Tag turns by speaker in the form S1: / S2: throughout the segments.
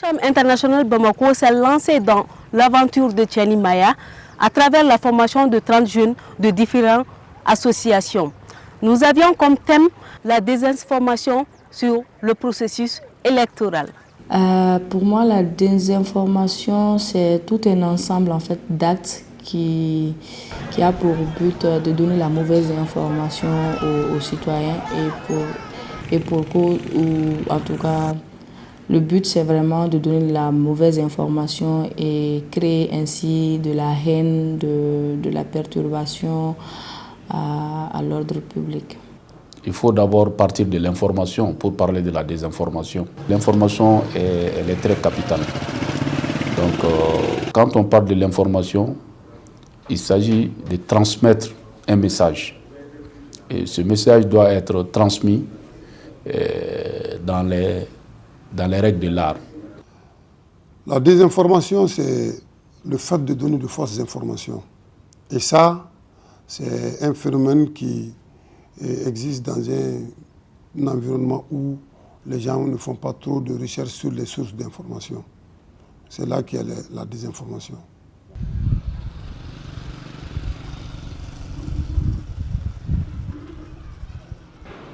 S1: Oxfam International Bamako s'est lancé dans l'aventure de Tiani Maya à travers la formation de 30 jeunes de différentes associations. Nous avions comme thème la désinformation sur le processus électoral.
S2: Pour moi, la désinformation, c'est tout un ensemble en fait, d'actes qui a pour but de donner la mauvaise information aux citoyens et pour cause, ou en tout cas, le but c'est vraiment de donner la mauvaise information et créer ainsi de la haine, de la perturbation à l'ordre public.
S3: Il faut d'abord partir de l'information pour parler de la désinformation. L'information, elle est très capitale. Donc, quand on parle de l'information, il s'agit de transmettre un message. Et ce message doit être transmis dans les règles de l'art.
S4: La désinformation, c'est le fait de donner de fausses informations. Et ça, c'est un phénomène qui existe dans un environnement où les gens ne font pas trop de recherche sur les sources d'information. C'est là qu'il y a la désinformation.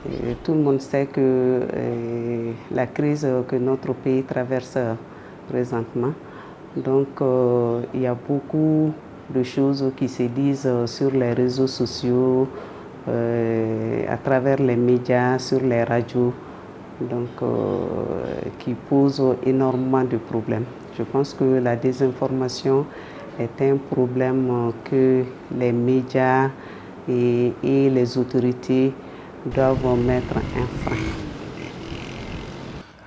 S5: Et tout le monde sait que la crise que notre pays traverse présentement, donc il y a beaucoup de choses qui se disent sur les réseaux sociaux, à travers les médias, sur les radios, donc qui posent énormément de problèmes. Je pense que la désinformation est un problème que les médias et les autorités doivent mettre un frein.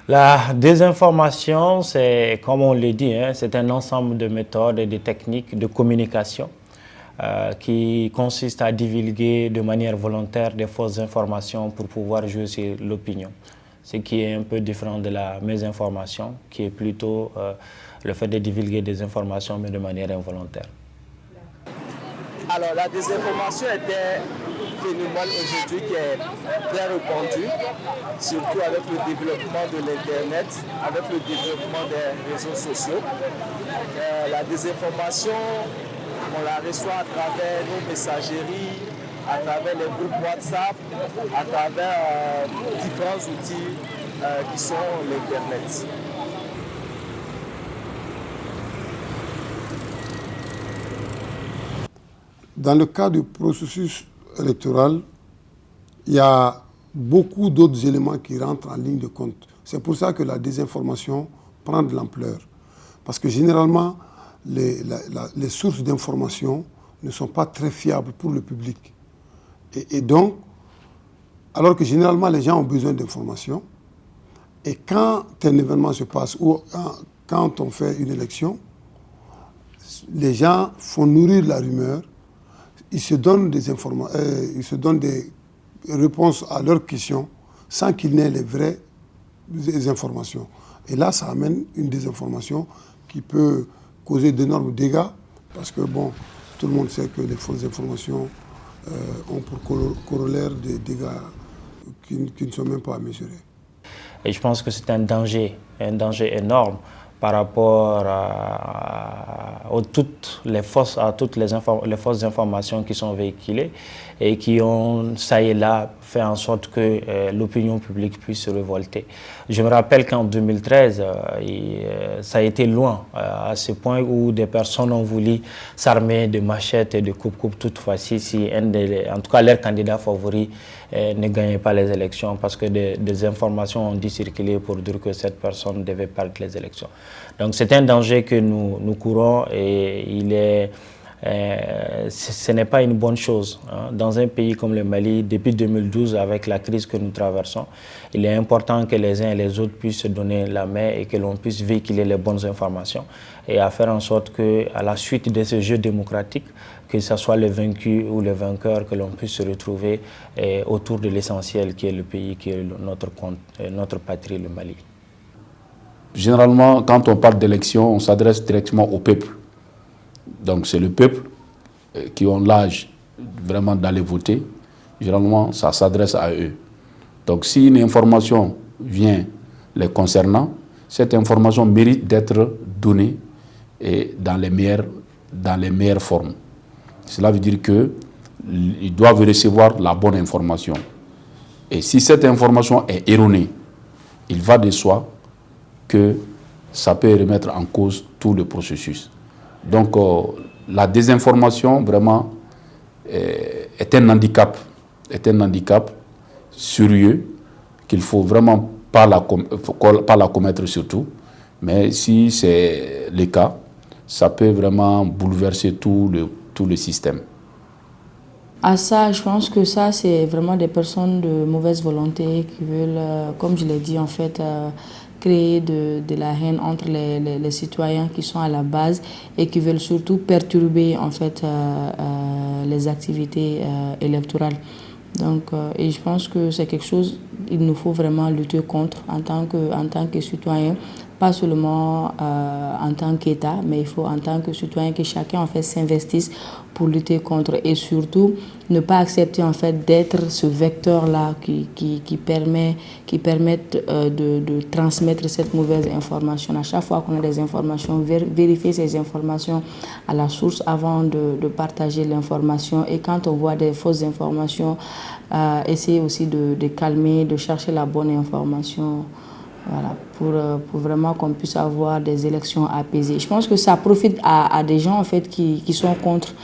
S6: La désinformation, c'est, comme on le dit, c'est un ensemble de méthodes et de techniques de communication qui consiste à divulguer de manière volontaire des fausses informations pour pouvoir jouer sur l'opinion. Ce qui est un peu différent de la mésinformation, qui est plutôt le fait de divulguer des informations, mais de manière involontaire.
S7: Alors la désinformation est un phénomène aujourd'hui qui est très répandu, surtout avec le développement de l'Internet, avec le développement des réseaux sociaux. La désinformation, on la reçoit à travers nos messageries, à travers les groupes WhatsApp, à travers différents outils qui sont l'Internet.
S4: Dans le cas du processus électoral, il y a beaucoup d'autres éléments qui rentrent en ligne de compte. C'est pour ça que la désinformation prend de l'ampleur. Parce que généralement, les sources d'information ne sont pas très fiables pour le public. Et donc, alors que généralement les gens ont besoin d'informations, et quand un événement se passe, ou quand on fait une élection, les gens font nourrir la rumeur, ils se donnent des réponses à leurs questions sans qu'ils n'aient les vraies informations. Et là, ça amène une désinformation qui peut causer d'énormes dégâts, parce que bon, tout le monde sait que les fausses informations ont pour corollaire des dégâts qui ne sont même pas à mesurer.
S6: Et je pense que c'est un danger énorme par rapport à toutes les fausses informations qui sont véhiculées et qui ont, ça et là, fait en sorte que l'opinion publique puisse se révolter. Je me rappelle qu'en 2013, ça a été loin, à ce point où des personnes ont voulu s'armer de machettes et de coupe-coupe toute fois-ci, si en tout cas leur candidat favori ne gagnait pas les élections, parce que des informations ont dû circuler pour dire que cette personne devait perdre les élections. Donc c'est un danger que nous courons et ce n'est pas une bonne chose. Dans un pays comme le Mali, depuis 2012, avec la crise que nous traversons, il est important que les uns et les autres puissent se donner la main et que l'on puisse véhiculer les bonnes informations et à faire en sorte qu'à la suite de ce jeu démocratique, que ce soit le vaincu ou le vainqueur, que l'on puisse se retrouver autour de l'essentiel qui est le pays, qui est notre patrie, le Mali.
S3: Généralement, quand on parle d'élection, on s'adresse directement au peuple. Donc c'est le peuple qui ont l'âge vraiment d'aller voter. Généralement, ça s'adresse à eux. Donc si une information vient les concernant, cette information mérite d'être donnée et dans les meilleures formes. Cela veut dire qu'ils doivent recevoir la bonne information. Et si cette information est erronée, il va de soi que ça peut remettre en cause tout le processus. Donc la désinformation vraiment est un handicap sérieux qu'il ne faut vraiment pas la commettre surtout. Mais si c'est le cas, ça peut vraiment bouleverser tout le système.
S2: À ça, je pense que ça, c'est vraiment des personnes de mauvaise volonté qui veulent, comme je l'ai dit, en fait, créer de la haine entre les citoyens qui sont à la base et qui veulent surtout perturber, en fait, les activités électorales. Donc, et je pense que c'est quelque chose qu'il nous faut vraiment lutter contre en tant que citoyen, pas seulement en tant qu'État, mais il faut en tant que citoyen que chacun en fait s'investisse pour lutter contre et surtout ne pas accepter en fait d'être ce vecteur-là qui permet de transmettre cette mauvaise information. À chaque fois qu'on a des informations, vérifier ces informations à la source avant de partager l'information. Et quand on voit des fausses informations, essayer aussi de calmer, de chercher la bonne information. Voilà, pour vraiment qu'on puisse avoir des élections apaisées. Je pense que ça profite à des gens en fait qui sont contre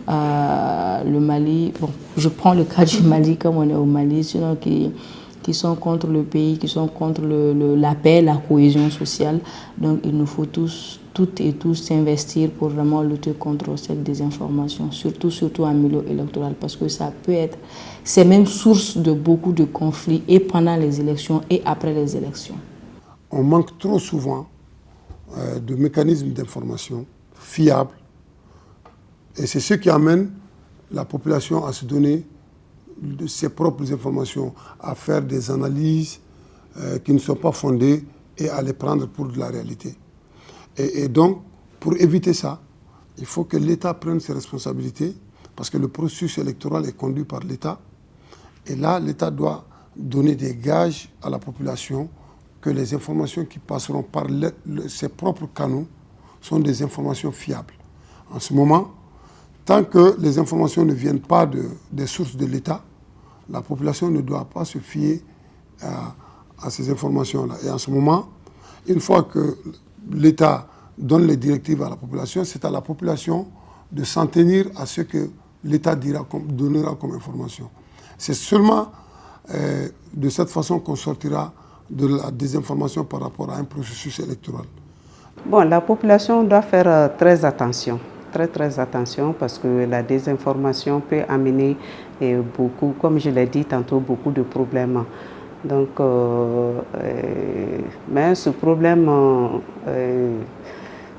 S2: le Mali. Bon, je prends le cas du Mali comme on est au Mali, sinon qui sont contre le pays, qui sont contre la paix, la cohésion sociale. Donc il nous faut toutes et tous s'investir pour vraiment lutter contre cette désinformation, surtout en milieu électoral, parce que ça peut être, c'est même source de beaucoup de conflits et pendant les élections et après les élections.
S4: On manque trop souvent de mécanismes d'information fiables et c'est ce qui amène la population à se donner de ses propres informations, à faire des analyses qui ne sont pas fondées et à les prendre pour de la réalité. Et donc, pour éviter ça, il faut que l'État prenne ses responsabilités parce que le processus électoral est conduit par l'État. Et là, l'État doit donner des gages à la population que les informations qui passeront par ses propres canaux sont des informations fiables. En ce moment, tant que les informations ne viennent pas des sources de l'État, la population ne doit pas se fier à ces informations-là. Et en ce moment, une fois que l'État donne les directives à la population, c'est à la population de s'en tenir à ce que l'État donnera comme information. C'est seulement de cette façon qu'on sortira de la désinformation par rapport à un processus électoral.
S5: Bon, la population doit faire très attention parce que la désinformation peut amener beaucoup, comme je l'ai dit tantôt, beaucoup de problèmes. Donc, mais ce problème,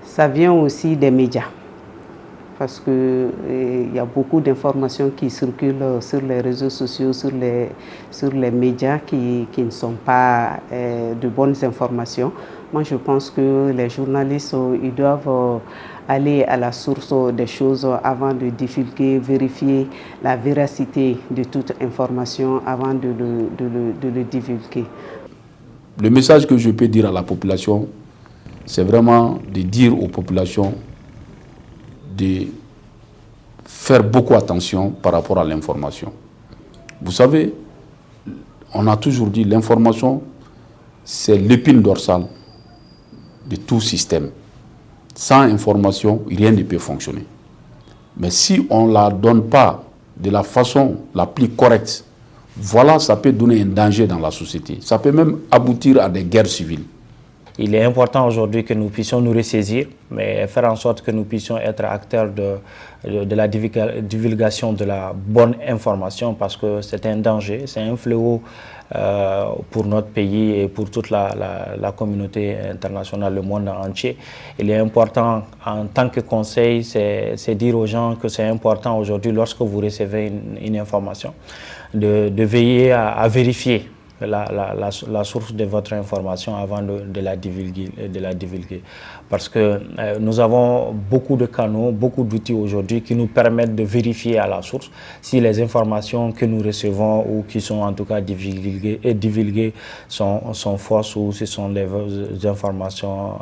S5: ça vient aussi des médias. Parce qu'il y a beaucoup d'informations qui circulent sur les réseaux sociaux, sur les médias qui ne sont pas de bonnes informations. Moi, je pense que les journalistes, ils doivent aller à la source des choses avant de divulguer, vérifier la véracité de toute information avant de le divulguer.
S3: Le message que je peux dire à la population, c'est vraiment de dire aux populations de faire beaucoup attention par rapport à l'information. Vous savez, on a toujours dit l'information, c'est l'épine dorsale de tout système. Sans information, rien ne peut fonctionner. Mais si on ne la donne pas de la façon la plus correcte, voilà, ça peut donner un danger dans la société. Ça peut même aboutir à des guerres civiles.
S6: Il est important aujourd'hui que nous puissions nous ressaisir, mais faire en sorte que nous puissions être acteurs de la divulgation de la bonne information, parce que c'est un danger, c'est un fléau pour notre pays et pour toute la communauté internationale, le monde entier. Il est important, en tant que conseil, c'est dire aux gens que c'est important aujourd'hui, lorsque vous recevez une information, de veiller à vérifier la source de votre information avant de la divulguer. parce que nous avons beaucoup de canaux, beaucoup d'outils aujourd'hui qui nous permettent de vérifier à la source si les informations que nous recevons ou qui sont en tout cas divulguées sont fausses ou si ce sont des informations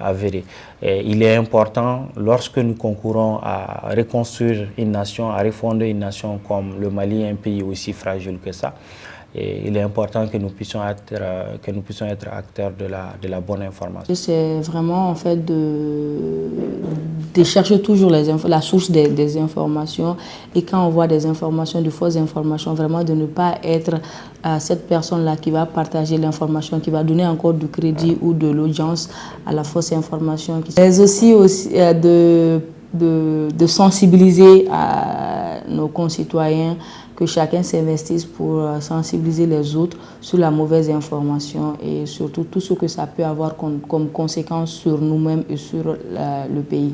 S6: avérées. Et il est important, lorsque nous concourons à reconstruire une nation, à refonder une nation comme le Mali, un pays aussi fragile que ça, et il est important que nous puissions être acteurs de la bonne information.
S2: C'est vraiment en fait de chercher toujours la source des informations, et quand on voit des informations, de fausses informations, vraiment de ne pas être cette personne-là qui va partager l'information, qui va donner encore du crédit ou de l'audience à la fausse information. Mais aussi de sensibiliser à nos concitoyens, que chacun s'investisse pour sensibiliser les autres sur la mauvaise information et surtout tout ce que ça peut avoir comme conséquence sur nous-mêmes et sur le pays.